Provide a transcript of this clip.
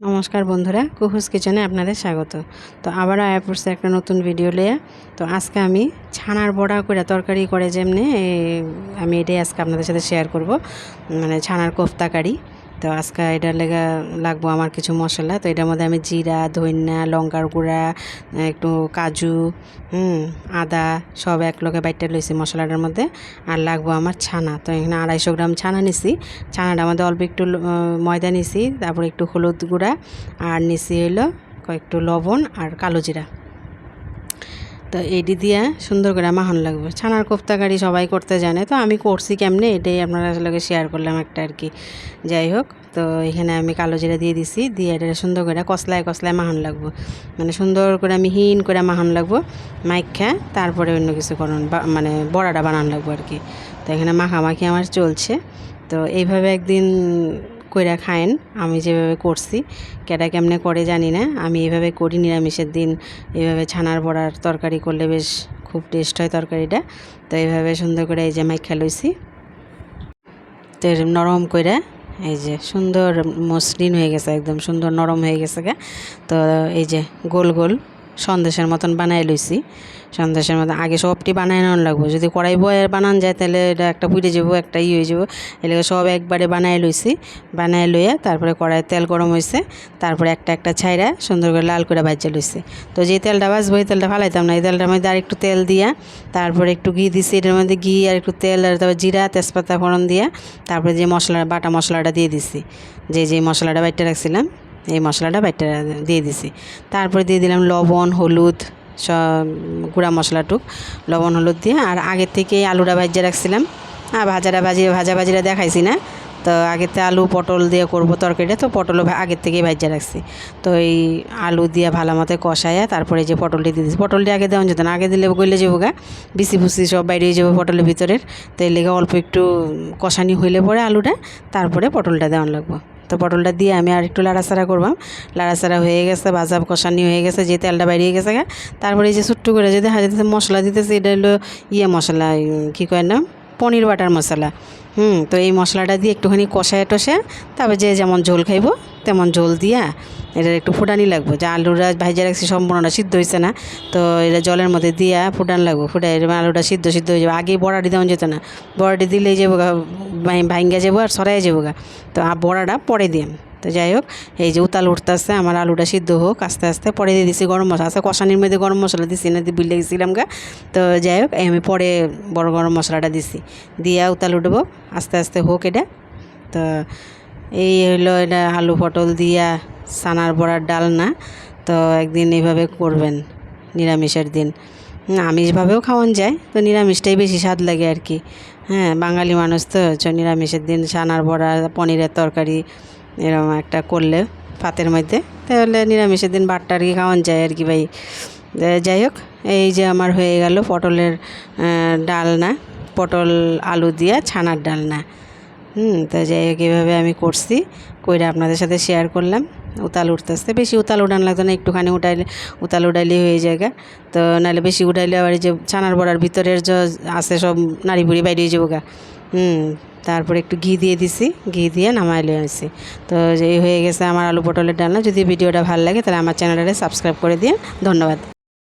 নমস্কার বন্ধুরা, কুহুস কিচেনে আপনাদের স্বাগত। তো আবারও আয়া পড়ছে একটা নতুন ভিডিও লিয়ে। তো আজকে আমি ছানার বড়া করে তরকারি করে যেমনি আমি এটাই আজকে আপনাদের সাথে শেয়ার করব, মানে ছানার কোফতা কারি। তো আজকে এটার লাগবো আমার কিছু মশলা। তো এটার মধ্যে আমি জিরা, ধনিয়া, লঙ্কার গুঁড়া, একটু কাজু, আদা সব এক লগে বাইটে লইছি মশলাটার মধ্যে। আর লাগবো আমার ছানা। তো এখানে 250 গ্রাম ছানা নিছি। ছানাটার মধ্যে অল্প একটু ময়দা নিছি, তারপর একটু হলুদ গুঁড়া, আর নিছি হইলো কয়েকটু লবণ আর কালো জিরা। তো এটি দিয়ে সুন্দর করে মাখন লাগবে। ছানার কোফতা কারি সবাই করতে জানে, তো আমি করছি কেমনে এটাই আপনারা লগে শেয়ার করলাম একটা আর কি। যাই হোক, তো এখানে আমি কালো জিরা দিয়ে দিছি, দিয়ে এটা সুন্দর করে কসলায় কসলায় মাখন লাগবো, মানে সুন্দর করে মিহিন করে মাখন লাগবো। মাইখা তারপরে অন্য কিছু করুন, মানে বড়াটা বানান লাগবো আর কি। তো এখানে মাখামাখি আমার চলছে। তো এইভাবে একদিন কইরা খায়েন, আমি যেভাবে করছি। কেটা কেমনে করে জানি না, আমি এইভাবে করি নিরামিষের দিন। এইভাবে ছানার বড়ার তরকারি করলে বেশ খুব টেস্ট হয় তরকারিটা। তো এইভাবে সুন্দর করে এই যে মাইখা লইছি, তো নরম কইরা এই যে সুন্দর মসৃণ হয়ে গেছে, একদম সুন্দর নরম হয়ে গেছে গা। তো এই যে গোল গোল সন্দেশের মতন বানাই লইছি। সন্দেশের মতন আগে সবটি বানাই নেওয়ার লাগবো। যদি কড়াই বয়ে বানান যায় তাহলে এটা একটা পুড়ে যাবো, একটা হয়ে যাবো। এলাকা সব একবারে বানাই লইছি। বানাই লইয়া তারপরে কড়াইয়ে তেল গরম হয়েছে, তারপরে একটা একটা ছাইরা সুন্দর করে লাল করে ভাজা লইছি। তো যে তেলটা ভাজবো এই তেলটা ফালাইতাম না, এই তেলটার মধ্যে আর একটু তেল দিয়া তারপরে একটু ঘি দিছি। এটার মধ্যে ঘি আর একটু তেল আর তারপর জিরা তেজপাতা ফোড়ন দিয়া তারপরে যে বাটা মশলাটা দিয়ে দিছি, যে মশলাটা বাইটে রাখছিলাম এই মশলাটা বাইটে দিয়ে দিছি। তারপরে দিয়ে দিলাম লবণ, হলুদ, সব গুঁড়া মশলাটুক লবণ হলুদ দিয়ে। আর আগের থেকে আলুটা ভাজিয়ে রাখছিলাম, আর ভাজাভাজিটা দেখাইছি না। তো আগেতে আলু পটল দিয়ে করব তরকারিটা, তো পটলও আগের থেকেই ভাজিয়ে রাখছি। তো এই আলু দিয়ে ভালো মতো কষাইয়া তারপরে যে পটলটি দিয়ে দিচ্ছি। পটলটি আগে দেওয়া যেত না, আগে দিলে গলে যাবো গা, বিসি বুসি সব বাইরে যাবো পটলের ভিতরের। তো এর লেগে অল্প একটু কষানি হইলে পরে আলুটা, তারপরে পটলটা দেওয়ান লাগবো। তো পটলটা দিয়ে আমি আর একটু লাড়াচাড়া করবাম। লাড়াচাড়া হয়ে গেছে, ভাজা কষানি হয়ে গেছে, যে তেলটা বাইরে গেছে গা। তারপরে এই যে ছোট্ট করে যদি হাজার মশলা দিতেছে, এটা হলো মশলা, কী কয় না, পনির বাটার মশলা। তো এই মশলাটা দিয়ে একটুখানি কষায় টসে তারপর যে যেমন ঝোল খাইব তেমন ঝোল দিয়া এটার একটু ফুটানি লাগবো। যে আলুটা ভাইজা রাখছি সম্পূর্ণটা সিদ্ধ হয়েছে না, তো এটা জলের মধ্যে দিয়া ফুটান লাগবো। ফুটাই আলুটা সিদ্ধ হয়ে যাবে। আগে বড়াটি দেওয়া যেত না, বড়াটি দিলেই যাবো গা, ভাঙ্গা যাবো আর সরাই যাবো গা। তো বড়াটা পরে দিম। তো যাই হোক, এই যে উতাল উঠতেছে, আমার আলুটা সিদ্ধ হোক আস্তে আস্তে। পরে দিয়ে দিছি গরম মশলা, আস্তে কষানির মধ্যে গরম মশলা দিছি না, বুঝলে গেছিলাম গা। তো যাই হোক, আমি পরে বড় গরম মশলাটা দিছি, দিয়া উতাল উঠবো আস্তে আস্তে হোক এটা। তো এই হলো এটা আলু পটল দিয়া ছানার বড়ার ডালনা। তো একদিন এইভাবে করবেন নিরামিষের দিন। আমিষভাবেও খাওয়ান যায়, তো নিরামিষটাই বেশি স্বাদ লাগে আর কি। বাঙালি মানুষ তো, নিরামিষের দিন ছানার বড়া, পনিরের তরকারি এরকম একটা করলে ভাতের মধ্যে, তাহলে নিরামিষের দিন ভাতটা আর কি খাওয়ান যায় আর কি ভাই। যাই হোক, এই যে আমার হয়ে গেল পটলের ডালনা, পটল আলু দিয়া ছানার ডালনা। তো যাই হোক, এভাবে আমি করছি, কইরা আপনাদের সাথে শেয়ার করলাম। উতাল উঠতেছে, বেশি উতাল উঠান লাগতো না, একটুখানি উতাল উঠাইলে হয়ে যায়। তো নাহলে বেশি উঠাইলে আবার যে ছানার বড়ার ভিতরের যে আছে সব নাড়ি বুড়ি বাইরে যাবো গা। তারপরে একটু ঘি দিয়ে দিছি, ঘি দিয়ে নামাইলে আসছি। তো এই হয়ে গেছে আমার আলু পটলের ডালনা। যদি ভিডিওটা ভালো লাগে তাহলে আমার চ্যানেলটাকে সাবস্ক্রাইব করে দিন। ধন্যবাদ।